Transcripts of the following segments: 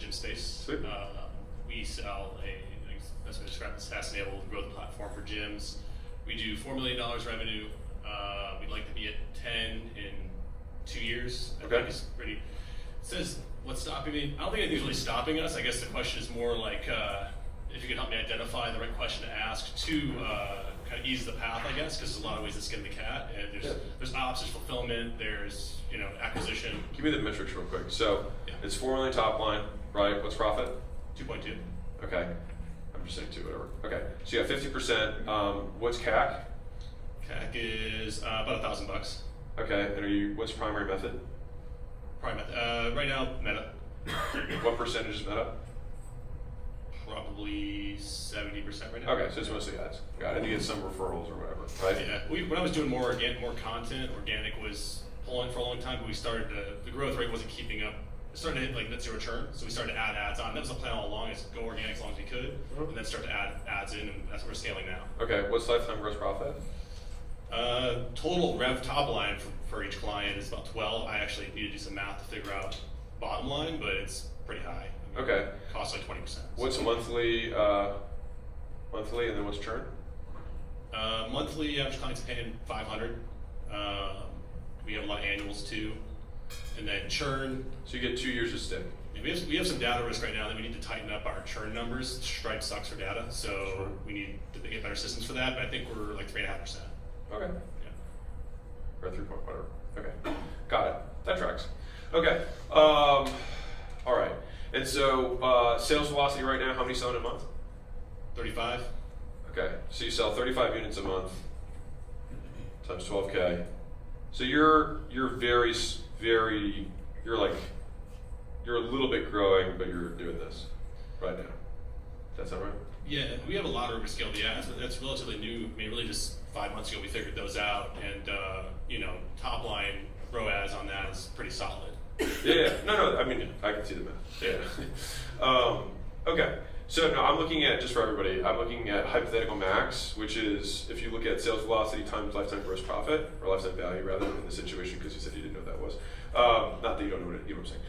gym space. Sweet. We sell as we described, a SaaS-enabled growth platform for gyms. We do $4 million revenue. We'd like to be at 10 in 2 years. I think it's pretty. It says what's stopping me. I don't think anything's really stopping us. I guess the question is more like if you could help me identify the right question to ask to kind of ease the path, I guess, because there's a lot of ways to skin the cat. And there's ops, there's fulfillment, there's acquisition. Give me the metrics real quick. So it's 4 million top line, right? What's profit? 2.2. Okay. I'm just saying 2, whatever. Okay. So you got 50%. What's CAC? CAC is about $1,000. Okay. And what's primary method? Primary method. Right now, Meta. What percentage is Meta? Probably 70% right now. Okay, so it's mostly ads. Got it. And you get some referrals or whatever, right? Yeah. When I was doing more content, organic was pulling for a long time, but we started the growth rate wasn't keeping up. It started to hit like net zero churn, so we started to add ads on. That was the plan all along: is go organic as long as we could, and then start to add ads in, and that's what we're scaling now. Okay. What's lifetime gross profit? Total rev top line for each client is about 12. I actually need to do some math to figure out bottom line, but it's pretty high. I mean, okay. Costs like 20%. What's monthly, and then what's churn? Monthly, average client's paying $500. We have a lot of annuals too, and then churn. So you get 2 years of stick. We have some data risk right now that we need to tighten up our churn numbers. Stripe sucks for data, so we need to get better systems for that. But I think we're like 3.5%. Okay. Yeah. Or 3 point whatever. Okay. Got it. That tracks. Okay. All right. And so sales velocity right now, how many selling a month? 35. Okay. So you sell 35 units a month times 12K. So you're very you're a little bit growing, but you're doing this right now. Does that sound right? Yeah, we have a lot of room to scale the ads, but that's relatively new. I mean, really just 5 months ago we figured those out, and top line ROAS on that is pretty solid. Yeah. No. I mean, I can see the math. Yeah. Okay. So no, I'm looking at, just for everybody, I'm looking at hypothetical max, which is if you look at sales velocity times lifetime gross profit, or lifetime value rather, in the situation, because you said you didn't know what that was. Not that you don't know what I'm saying.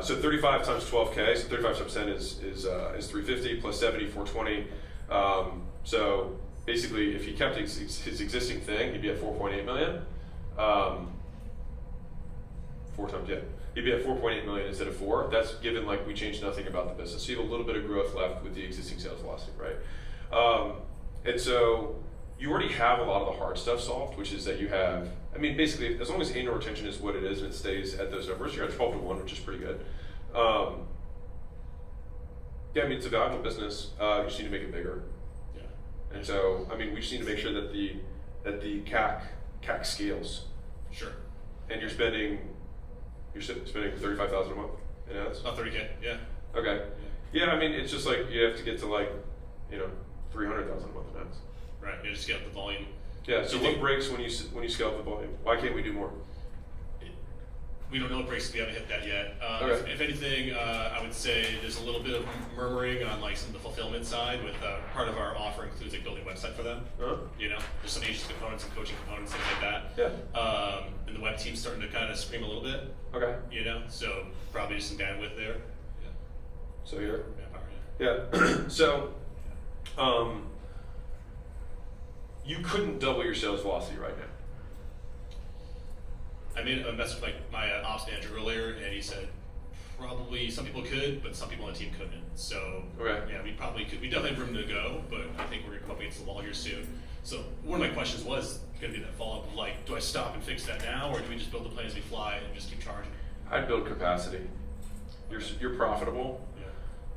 So 35 times 12K, so 35% is 350 plus 70, 420. So basically, if he kept his existing thing, he'd be at 4.8 million. 4 times, yeah. He'd be at 4.8 million instead of 4. That's given like we changed nothing about the business. So you have a little bit of growth left with the existing sales velocity, right? And so you already have a lot of the hard stuff solved, which is that you have, I mean, basically, as long as annual retention is what it is and it stays at those numbers, you're at 12 to 1, which is pretty good. Yeah, I mean, it's a valuable business. You just need to make it bigger. Yeah. And so, I mean, we just need to make sure that the CAC scales. Sure. And you're spending $35,000 a month in ads? About 30K, yeah. Okay. Yeah, I mean, it's just like you have to get to like, $300,000 a month in ads. Right, you just scale up the volume. Yeah, so what breaks when you scale up the volume? Why can't we do more? We don't know what breaks, we haven't hit that yet. Okay. If anything, I would say there's a little bit of murmuring on like some of the fulfillment side with part of our offer includes like building a website for them. Uh-huh. There's some agency components and coaching components, things like that. Yeah. And the web team's starting to kind of scream a little bit. Okay. So probably just some bandwidth there. Yeah. So here? Manpower, Yeah. So, you couldn't double your sales velocity right now. I made a mess with my ops manager earlier, and he said probably some people could, but some people on the team couldn't. So yeah, we probably could. We definitely have room to go, but I think we're gonna come up against the wall here soon. So one of my questions was gonna be that follow up of like, do I stop and fix that now, or do we just build the plane as we fly and just keep charging? I'd build capacity. You're profitable,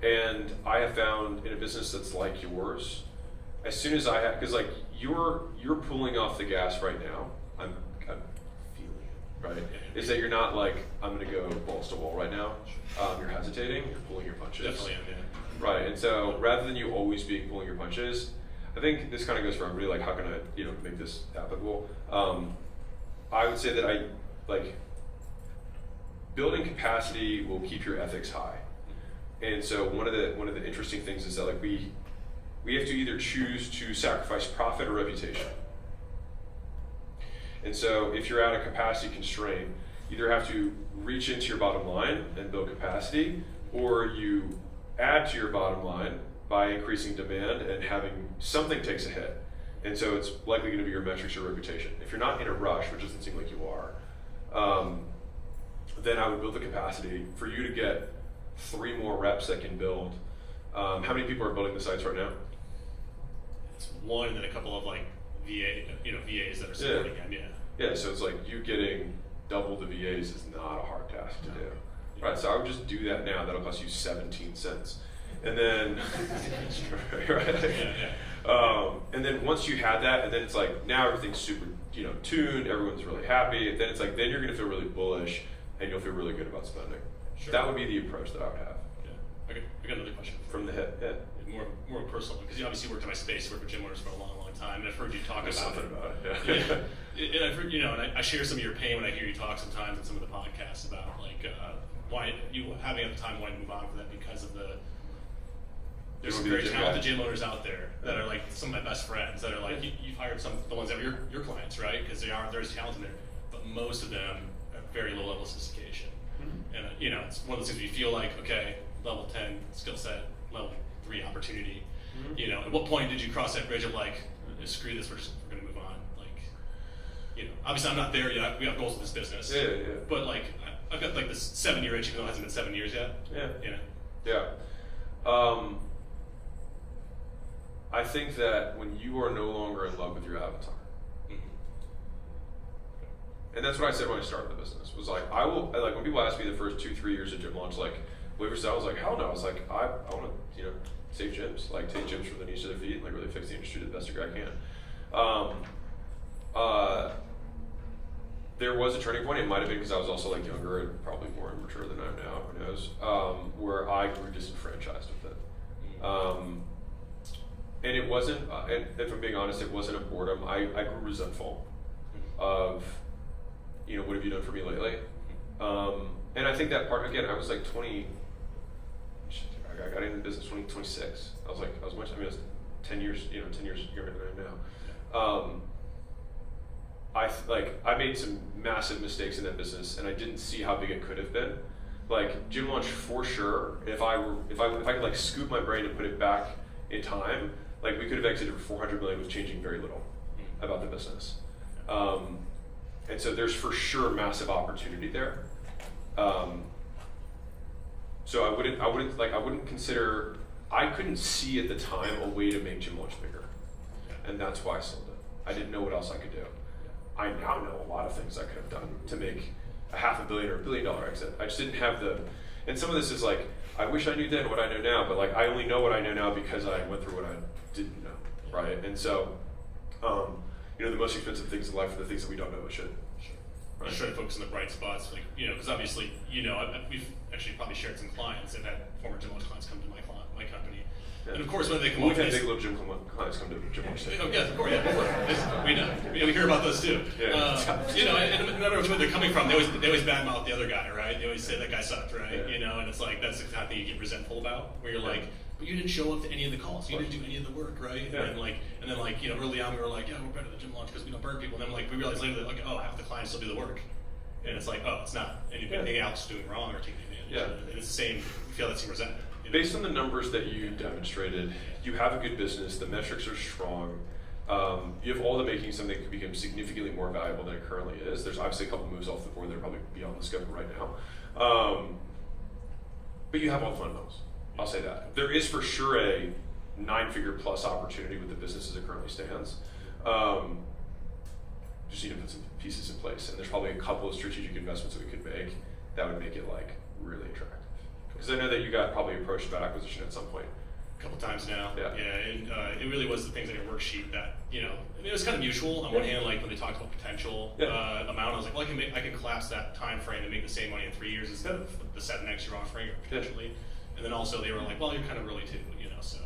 and I have found in a business that's like yours, as soon as I have, because like you're pulling off the gas right now. I'm feeling it, right? Is that you're not like, I'm gonna go balls to wall right now. You're hesitating, you're pulling your punches. Definitely am, yeah. Right, and so rather than you always being pulling your punches, I think this kind of goes for everybody, like how can I, make this applicable? I would say that building capacity will keep your ethics high. And so one of the interesting things is that like we have to either choose to sacrifice profit or reputation. And so if you're at a capacity constraint, either have to reach into your bottom line and build capacity, or you add to your bottom line by increasing demand and having something takes a hit. And so it's likely going to be your metrics or reputation. If you're not in a rush, which doesn't seem like you are, then I would build the capacity for you to get 3 more reps that can build. How many people are building the sites right now? It's 1 and then a couple of like VAs that are supporting them. Yeah, so it's like you getting double the VAs is not a hard task to do. Right, so I would just do that now. That'll cost you 17 cents. And then, and then once you had that, and then it's like now everything's super, tuned. Everyone's really happy. Then it's like then you're gonna feel really bullish, and you'll feel really good about spending. Sure. That would be the approach that I would have. Yeah. I got another question from the hip. Yeah. More personal, because you obviously worked in my space, worked with gym owners for a long time, and I've heard you talk about something about it. Yeah. And I've heard, and I share some of your pain when I hear you talk sometimes in some of the podcasts about like why you having at the time wanting to move on from that because of there's some very talented gym owners out there that are like some of my best friends that are like you've hired some the ones that are your clients, right? Because they're as talented there, but most of them are very low level sophistication, and it's one of those things where you feel like okay, level 10 skill set, level 3 opportunity. At what point did you cross that bridge of like screw this, we're gonna move on? Like, obviously I'm not there yet. We have goals in this business. Yeah. But like I've got like this 7-year itch, even though it hasn't been 7 years yet. Yeah. I think that when you are no longer in love with your avatar, and that's what I said when I started the business, was like, I will, like when people ask me the first 2-3 years of gym launch, like, what you I was like, hell no. I was like, I want to, save gyms, like take gyms from the knees to their feet, and like really fix the industry to the best degree I can. There was a turning point. It might have been because I was also like younger and probably more immature than I am now, who knows, where I grew disenfranchised with it. And it wasn't, and if I'm being honest, it wasn't a boredom. I grew resentful of, what have you done for me lately? And I think that part, again, I was like 20, I got into the business 26. I was 10 years younger than I am now. I made some massive mistakes in that business, and I didn't see how big it could have been. Like gym launch for sure. If I could like scoop my brain and put it back in time, like we could have exited for $400 million with changing very little about the business. And so there's for sure massive opportunity there. So I wouldn't consider. I couldn't see at the time a way to make gym launch bigger, and that's why I sold it. I didn't know what else I could do. I now know a lot of things I could have done to make a $500 million or $1 billion exit. I just didn't have and some of this is like, I wish I knew then what I know now, but like I only know what I know now because I went through what I didn't know, right? And so, the most expensive things in life are the things that we don't know we should. Right. Just try to focus on the bright spots, like because obviously we've actually probably shared some clients that had former gym launch clients come to my company, and of course when they come, we've had big little gym clients come to gym launch. Yes, of course, yeah, we know, we hear about those too. And no matter which way they're coming from, they always badmouth the other guy, right? They always say that guy sucked, right? And it's like that's the kind of thing you get resentful about, where you're like, but you didn't show up to any of the calls, you didn't do any of the work, right? Yeah. And then early on we were like, yeah, we're better than gym launch because we don't burn people, and then like we realized later that like, oh, half the clients still do the work, and it's like, oh, it's not anything else doing wrong or taking advantage. And it's the same. You feel that same resentment. Based on the numbers that you demonstrated, you have a good business. The metrics are strong. You have all the makings something that could become significantly more valuable than it currently is. There's obviously a couple moves off the board that are probably beyond the scope right now. But you have all the fundamentals. I'll say that. There is for sure a 9-figure plus opportunity with the business as it currently stands. Just need to put some pieces in place, and there's probably a couple of strategic investments that we could make that would make it like really attractive. Because I know that you got probably approached about acquisition at some point. A couple times now. Yeah. And it really was the things on your worksheet that it was kind of mutual. On one hand, like when they talked about potential amount, I was like, well, I can collapse that time frame and make the same money in 3 years instead of the 7x you're offering potentially. And then also they were like, well, you're kind of early too, so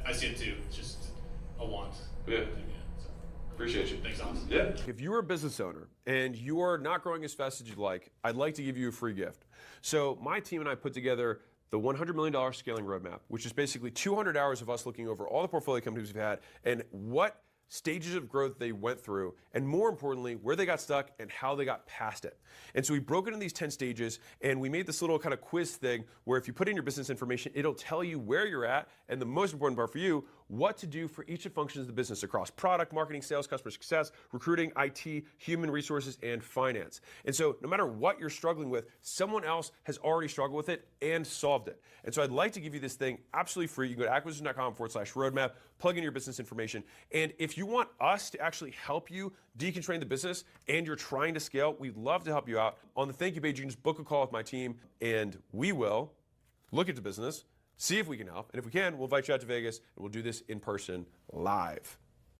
I see it too. It's just a want. Yeah. So. Appreciate you. Thanks, Alex. Yeah. If you're a business owner and you are not growing as fast as you'd like, I'd like to give you a free gift. So my team and I put together the $100 million scaling roadmap, which is basically 200 hours of us looking over all the portfolio companies we've had and what stages of growth they went through, and more importantly, where they got stuck and how they got past it. And so we broke it into these 10 stages, and we made this little kind of quiz thing where if you put in your business information, it'll tell you where you're at, and the most important part for you, what to do for each of the functions of the business across product, marketing, sales, customer success, recruiting, IT, human resources, and finance. And so no matter what you're struggling with, someone else has already struggled with it and solved it. And so I'd like to give you this thing absolutely free. You can go to acquisition.com/roadmap, plug in your business information. And if you want us to actually help you deconstrain the business and you're trying to scale, we'd love to help you out. On the thank you page, you can just book a call with my team and we will look at the business, see if we can help. And if we can, we'll invite you out to Vegas and we'll do this in person live.